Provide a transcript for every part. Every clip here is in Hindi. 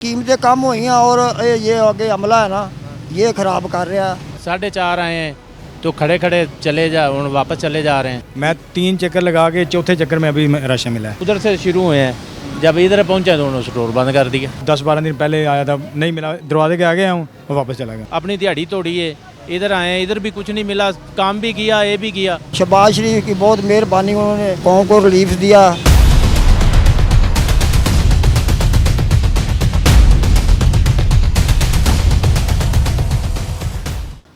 कीमतें कम हुई हैं और ये आगे अमला है ना ये खराब कर रहा है। 4:30 आए हैं तो खड़े खड़े चले जा वापस चले जा रहे हैं। मैं 3 चक्कर लगा के चौथे चक्कर में अभी राशन मिला है। उधर से शुरू हुए हैं, जब इधर पहुंचे तो उन्होंने स्टोर बंद कर दिया। 10-12 दिन पहले आया था, नहीं मिला, दरवाजे के आगे आया हूँ और वापस चला गया। अपनी दिहाड़ी तोड़ी है, इधर आए हैं, इधर भी कुछ नहीं मिला, काम भी किया, ये भी किया। शहबाज शरीफ की बहुत मेहरबानी, उन्होंने कौम को रिलीफ दिया।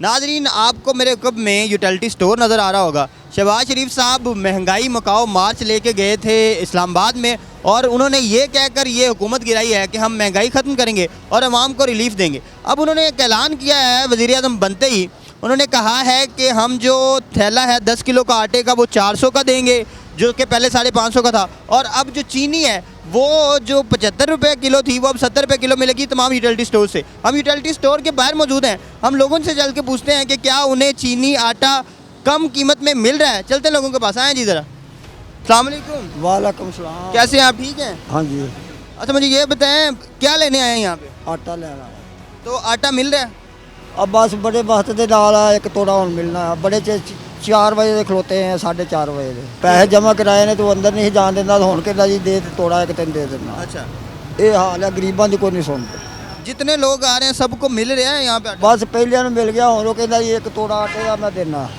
नाजरीन, आपको मेरे कब में यूटिलिटी स्टोर नज़र आ रहा होगा। शहबाज शरीफ साहब महंगाई मकाओ मार्च लेके गए थे इस्लामाबाद में और उन्होंने ये कहकर ये हुकूमत गिराई है कि हम महंगाई ख़त्म करेंगे और अवाम को रिलीफ देंगे। अब उन्होंने एक ऐलान किया है, वज़ीर आज़म बनते ही उन्होंने कहा है कि हम जो थैला है 10 किलो का आटे का वो 400 का देंगे, जो कि पहले 550 का था। और अब जो चीनी है वो जो 75 रुपये किलो थी वो अब 70 रुपये किलो मिलेगी तमाम यूटिलिटी स्टोर से। हम यूटिलिटी स्टोर के बाहर मौजूद हैं, हम लोगों से चल के पूछते हैं कि क्या उन्हें चीनी आटा कम कीमत में मिल रहा है। चलते लोगों के पास आए जी ज़रा। अस्सलाम वालेकुम। वालेकुम सलाम। कैसे हैं आप, ठीक हैं? हाँ जी, अच्छा, मुझे ये बताएं क्या लेने आए हैं यहाँ पे? आटा लेना है। तो आटा मिल रहा है? अब बस बड़े वक्त के नाल एक तोड़ा और मिलना है। बड़े 4 बजे के खलोते हैं, 4:30 बजे के पैसे जमा कराए ने तो अंदर नहीं जान देना। तो हुण कहता जी दे तोड़ा एक दिन दे देना। अच्छा, ये हाल है, गरीबां की कोई नहीं सुनते। जितने लोग आ रहे हैं सबको मिल रहा है यहाँ पे आटा? बस पहले मिल गया, हुण वो कहता जी एक तोड़ा आटे का मैं देना।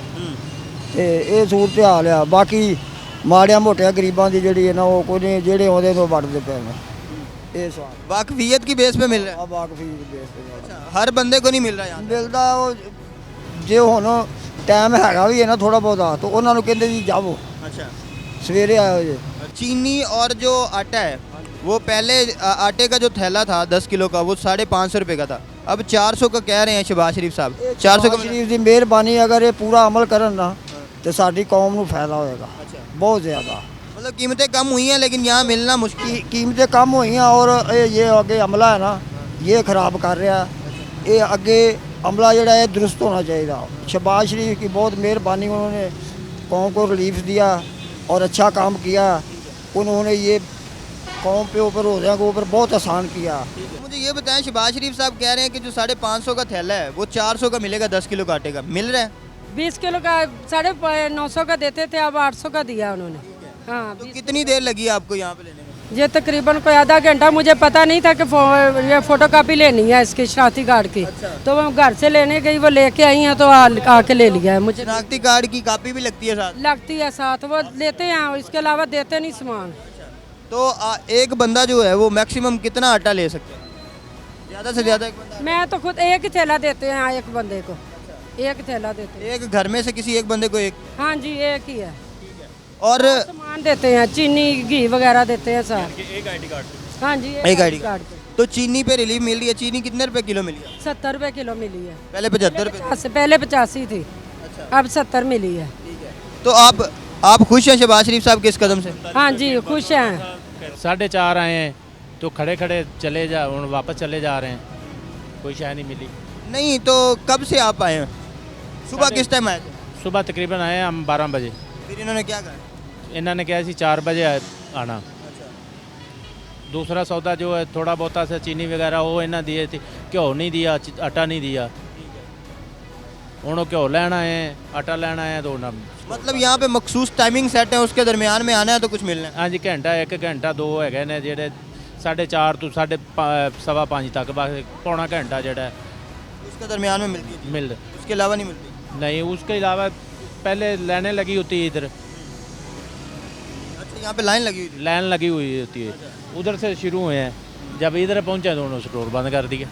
तो ये सूरत हाल है। बाकी माड़िया मोटिया गरीबां की जी है ना वो कोई नहीं, जेड़े आते तो वड़ते पे ने। ये सवाल वाकफियत की बेस पे मिल रहा है? अब वाकफी बेस पे अच्छा, हर बंदे को नहीं मिल रहा यहाँ? मिलता वो जे हुण टाइम हैगा भी है ना थोड़ा बहुता तो उन्होंने कहते जी जाओ अच्छा, सवेरे आयो जी। चीनी और जो आटा है वो पहले आटे का जो थैला था 10 किलो का वो 550 रुपये का था, अब 400 का कह रहे हैं शहबाज शरीफ साहब। 400 का शरीफ की मेहरबानी, अगर ये पूरा अमल करन ना तो साडी कौम को फायदा होएगा बहुत ज़्यादा। मतलब कीमतें कम हुई हैं लेकिन यहाँ मिलना मुश्किल। कीमतें कम हुई हैं और ये आगे अमला है ना ये खराब कर रहा है। ये अगे अमला जड़ा है दुरुस्त होना चाहिए। शहबाज शरीफ की बहुत मेहरबानी, उन्होंने कौम को रिलीफ दिया और अच्छा काम किया। उन्होंने ये कौम पे ऊपर रोज़ा के ऊपर बहुत आसान किया। मुझे ये बताएं, शहबाज शरीफ साहब कह रहे हैं कि जो 550 का थैला है वो 400 का मिलेगा 10 किलो का आटे का, मिल रहा है? 20 किलो का 950 का देते थे, अब 800 का दिया उन्होंने। हाँ, तो कितनी देर लगी आपको यहाँ पे लेने में? ये तकरीबन कोई आधा घंटा। मुझे पता नहीं था कि ये फोटो कापी लेनी है इसकी शनाख्ती कार्ड की। तो वो घर से लेने गई, वो लेके आई हैं तो आके ले लिया है। मुझे शनाख्ती कार्ड की कापी भी लगती है साथ? लगती है साथ, वो लेते हैं, इसके अलावा देते नहीं सामान। तो एक बंदा जो है वो मैक्सिमम कितना आटा ले सकता है? ज़्यादा से ज़्यादा एक बंदा? मैं तो खुद एक ही थैला देते हैं एक बंदे को, एक थैला देते हैं। एक घर में से किसी एक बंदे को एक? हाँ जी, एक ही है। और सामान देते हैं, चीनी घी वगैरह देते हैं साथ। एक आईडी कार्ड? हाँ जी, एक आईडी कार्ड। तो चीनी पे रिलीफ मिल रही है? चीनी कितने रुपए किलो मिली है? 70 रुपये किलो मिली है। पहले 75 रुपये? पहले 85 थी, अच्छा, अब 70 मिली है। तो आप खुश हैं शहबाज शरीफ साहब के इस कदम से? हाँ जी, खुश हैं। 4:30 आए हैं तो खड़े खड़े चले जा वापस चले जा रहे हैं, कोई शय नहीं मिली। नहीं तो कब से आप आए हैं? सुबह किस टाइम आए थे? सुबह तकरीबन आए हम 12 बजे। फिर इन्होंने क्या कहा? इन्होंने कहा सी 4 बजे आना। दूसरा सौदा जो है थोड़ा बहुता सा चीनी वगैरह वो इन्हें दिए थे, घ्यो नहीं दिया, आटा नहीं दिया। हूँ घ्यो लेना है, आटा लेना है तो ना। मतलब यहाँ पे मखसूस टाइमिंग सेट है, उसके दरमियान में आना है तो कुछ मिलना है? हाँ जी, घंटा 1 घंटा 2 है ने जेडे 4:30 तो 5:15 तक, बस पौना घंटा जड़ा है उसके दरमियान में मिलती है? मिल उसके अलावा नहीं मिलती? नहीं, उसके अलावा पहले लाइनें लगी होती है, इधर अच्छा, यहाँ पे लाइन लगी हुई थी? लाइन लगी हुई होती है, उधर से शुरू हुए हैं, जब इधर पहुँचे तो उन्होंने स्टोर बंद कर दिया।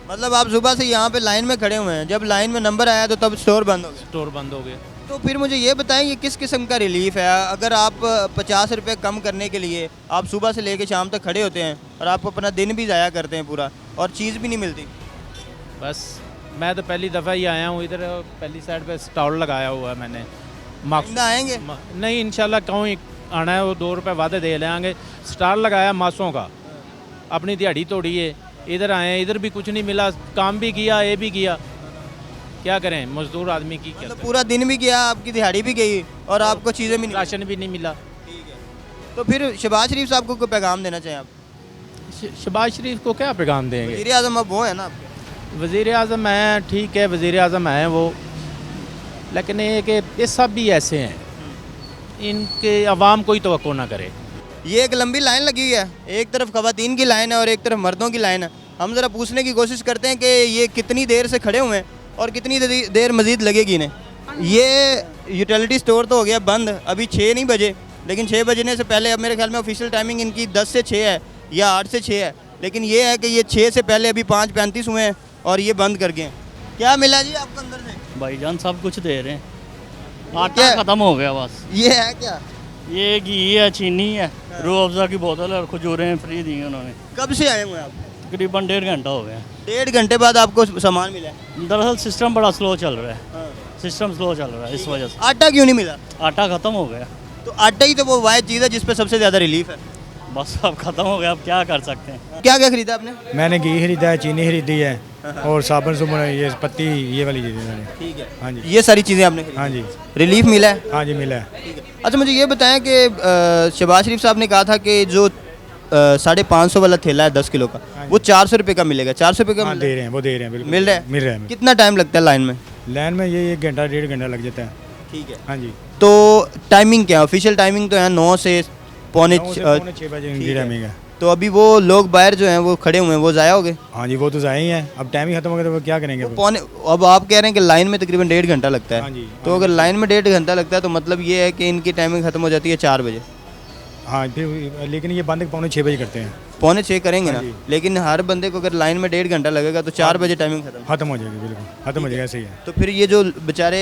मतलब आप सुबह से यहाँ पे लाइन में खड़े हुए हैं, जब लाइन में नंबर आया तो तब स्टोर बंद हो गया? स्टोर बंद हो गया। तो फिर मुझे ये बताएं ये किस किस्म का रिलीफ है? अगर आप 50 रुपये कम करने के लिए आप सुबह से लेकर शाम तक खड़े होते हैं और आप अपना दिन भी ज़ाया करते हैं पूरा और चीज़ भी नहीं मिलती। बस मैं तो पहली दफ़ा ही आया हूँ इधर, पहली साइड पे स्टॉल लगाया हुआ है मैंने। आइंदा आएंगे? नहीं, इंशाल्लाह कहूँ आना है वो 2 रुपये वादे दे लेंगे। स्टॉल लगाया मासों का, अपनी दिहाड़ी तोड़ी है, इधर आए हैं, इधर भी कुछ नहीं मिला, काम भी किया, ये भी किया, क्या करें, मजदूर आदमी की क्या मतलब पूरा दिन भी गया, आपकी दिहाड़ी भी गई और आपको चीज़ें भी नहीं, राशन भी नहीं मिला। ठीक है। तो फिर शहबाज शरीफ साहब को कोई पैगाम देना चाहिए आप? शहबाज शरीफ को क्या पैगाम देंगे? वज़ीर आज़म अब वो है ना आपके। वज़ीर आज़म हैं, ठीक है, वज़ीर आज़म हैं वो, लेकिन ये कि ये सब भी ऐसे हैं, इनके अवाम कोई तवक्को ना करे। ये एक लंबी लाइन लगी हुई है, एक तरफ ख़वातीन की लाइन है और एक तरफ मर्दों की लाइन है। हम ज़रा पूछने की कोशिश करते हैं कि ये कितनी देर से खड़े हुए हैं और कितनी देर मज़ीद लगेगी इन्हें। ये यूटिलिटी स्टोर तो हो गया बंद, अभी 6 नहीं बजे, लेकिन 6 बजने से पहले अब मेरे ख्याल में ऑफिशियल टाइमिंग इनकी 10 से 6 है या 8 से 6 है, लेकिन ये है कि ये 6 से पहले अभी 5:35 हुए हैं और ये बंद कर गए हैं। क्या मिला जी आपको अंदर से? भाईजान सब कुछ दे रहे हैं, क्या? आटा ख़त्म हो गया बस। ये है क्या? ये घी है, चीनी है, रूह अफ़ज़ा की बोतल है और खजूरें फ्री दी हैं उन्होंने। कब से आए हुए हैं आप? तकरीबन 1.5 घंटा हो गया। 1.5 घंटे बाद आपको सामान मिला है? दरअसल सिस्टम बड़ा स्लो चल रहा है, सिस्टम स्लो चल रहा है, इस वजह से आटा क्यों नहीं मिला? आटा ख़त्म हो गया। तो आटा ही तो वो वाहिद चीज़ है जिस पे सबसे ज़्यादा रिलीफ है। बस अब ख़त्म हो गया, अब क्या कर सकते हैं। क्या क्या खरीदा आपने? मैंने घी खरीदा है, चीनी खरीदी है और साबुन सुबुन ये पत्ती ये वाली चीज़ें मैंने। ठीक है, हाँ जी, ये सारी चीज़ें आपने खरीदी? हाँ जी, रिलीफ मिला है? हाँ जी मिला है। ठीक है। अच्छा मुझे ये बताएं कि शहबाज शरीफ साहब ने कहा था कि जो 550 वाला थैला है 10 किलो का, वो 400 रुपये का मिलेगा। 400 रुपये का हाँ मिल दे रहे हैं, वो दे रहे हैं, बिल्कुल मिल रहा है? मिल रहा है। कितना टाइम लगता है लाइन में? लाइन में ये 1 घंटा 1.5 घंटा लग जाता है। ठीक है। हाँ जी, तो टाइमिंग क्या है? ऑफिशियल टाइमिंग तो है 9 से पौने 6 बजे ठीक इनकी है। टाइमिंग है। तो अभी वो लोग बाहर जो हैं वो खड़े हुए हैं, वो ज़ाया हो गए? हाँ जी, वो तो ज़ाया ही है। अब टाइम ही खत्म हो गया तो वो क्या करेंगे? वो पौने, अब आप कह रहे हैं कि लाइन में तकरीबन 1.5 घंटा लगता है। हाँ जी, तो अगर लाइन में 1.5 घंटा लगता है तो मतलब ये है कि इनकी टाइमिंग खत्म हो जाती है 4 बजे। हाँ फिर, लेकिन ये बंद पौने 6 बजे करते हैं। पौने 6 करेंगे ना, हाँ जी। लेकिन हर बंदे को अगर लाइन में 1.5 घंटा लगेगा तो 4 बजे टाइमिंग खत्म। खत्म हो जाएगी, बिल्कुल खत्म हो जाएगा, ऐसे ही है। तो फिर ये जो बेचारे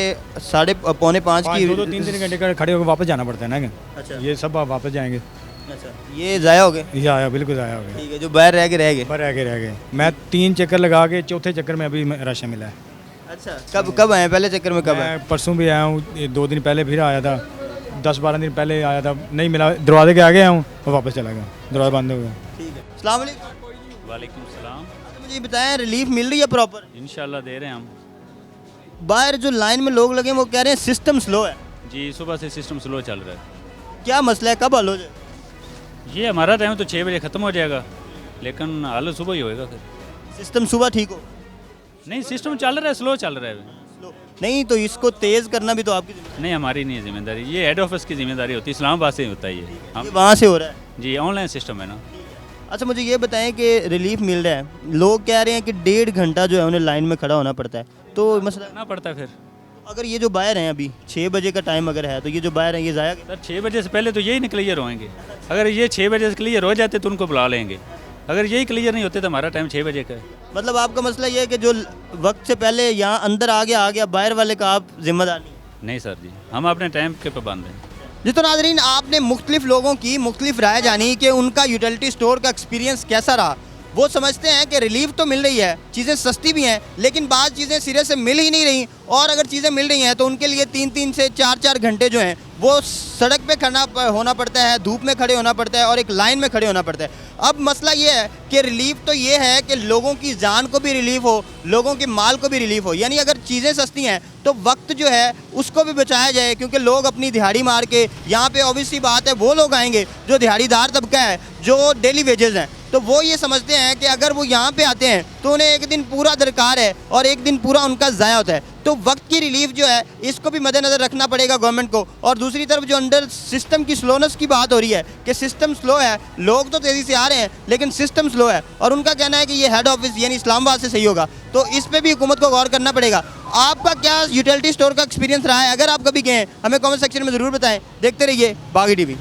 पौने 5 की 2-3 घंटे का खड़े होकर वापस जाना पड़ता है ना। अच्छा। ये सब वापस जाएंगे। अच्छा, ये ज़ाया हो गए? ये आया, बिल्कुल ज़ाया हो गया। ठीक है, जो बाहर रह गए पर रह गए। मैं 3 चक्कर लगा के चौथे चक्कर में अभी राशन मिला है। अच्छा, कब आए? पहले चक्कर में कब आए? मैं परसों भी आया हूँ, 2 दिन पहले फिर आया था, 10-12 दिन पहले आया था, नहीं मिला, दरवाजे के आगे आया हूँ और वापस चला गया, दरवाजा बंद हो गया। ठीक है। अस्सलाम वालेकुम। वालेकुम सलाम। मुझे ये बताएं, रिलीफ मिल रही है प्रॉपर? इंशाल्लाह दे रहे हैं हम। बाहर जो लाइन में लोग लगे हैं वो कह रहे हैं सिस्टम स्लो है। जी, सुबह से सिस्टम स्लो चल रहा है। क्या मसला है, कब हल हो जाए? ये हमारा टाइम तो 6 बजे ख़त्म हो जाएगा, लेकिन हाल सुबह ही होएगा फिर। सिस्टम सुबह ठीक हो? नहीं, सिस्टम चल रहा है, स्लो चल रहा है। नहीं तो इसको तेज़ करना भी तो आपकी जिम्मेदारी नहीं, हमारी नहीं है जिम्मेदारी, ये हेड ऑफिस की जिम्मेदारी होती है, इस्लामाबाद से ही होता है ये। है। हम ये वहाँ से हो रहा है। जी, ऑनलाइन सिस्टम है ना। अच्छा मुझे ये बताएं कि रिलीफ मिल रहा है, लोग कह रहे हैं कि 1.5 घंटा जो है उन्हें लाइन में खड़ा होना पड़ता है, तो मसला करना पड़ता है फिर। अगर ये जो बाहर हैं अभी 6 बजे का टाइम अगर है तो ये जो बाहर हैं ये ज़ाया? सर 6 बजे से पहले तो यही नहीं क्लियर होएंगे। अगर ये 6 बजे से क्लियर हो जाते तो उनको बुला लेंगे, अगर यही क्लियर नहीं होते तो हमारा टाइम 6 बजे का है। मतलब आपका मसला ये है कि जो वक्त से पहले यहाँ अंदर आ गया बाहर वाले का आप जिम्मेदार नहीं? नहीं सर जी, हम अपने टाइम के पाबंद हैं। जी तो नाज़रीन, आपने मुख्तलिफ लोगों की मुख्तलिफ राय जानी कि उनका यूटिलिटी स्टोर का एक्सपीरियंस कैसा रहा। वो समझते हैं कि रिलीफ तो मिल रही है, चीज़ें सस्ती भी हैं, लेकिन बाज़ चीज़ें सिरे से मिल ही नहीं रही, और अगर चीज़ें मिल रही हैं तो उनके लिए 3-3 से 4-4 घंटे जो हैं वो सड़क पे खड़ा होना पड़ता है, धूप में खड़े होना पड़ता है और एक लाइन में खड़े होना पड़ता है। अब मसला ये है कि रिलीफ तो ये है कि लोगों की जान को भी रिलीफ हो, लोगों के माल को भी रिलीफ हो, यानी अगर चीज़ें सस्ती हैं तो वक्त जो है उसको भी बचाया जाए, क्योंकि लोग अपनी दिहाड़ी मार के यहाँ पे ऑब्वियसली बात है वो लोग आएंगे जो दिहाड़ीदार तबका है, जो डेली वेजेस हैं, तो वो ये समझते हैं कि अगर वो यहाँ पे आते हैं तो उन्हें एक दिन पूरा दरकार है और एक दिन पूरा उनका ज़ाया होता है। तो वक्त की रिलीफ जो है इसको भी मद्देनज़र रखना पड़ेगा गवर्नमेंट को। और दूसरी तरफ जो अंडर सिस्टम की स्लोनेस की बात हो रही है कि सिस्टम स्लो है, लोग तो तेज़ी से आ रहे हैं लेकिन सिस्टम स्लो है, और उनका कहना है कि ये हेड ऑफिस यानी इस्लामाबाद से सही होगा, तो इस पर भी हुकूमत को गौर करना पड़ेगा। आपका क्या यूटिलिटी स्टोर का एक्सपीरियंस रहा है? अगर आप कभी गए हमें कमेंट सेक्शन में ज़रूर बताएं। देखते रहिए बागी टीवी।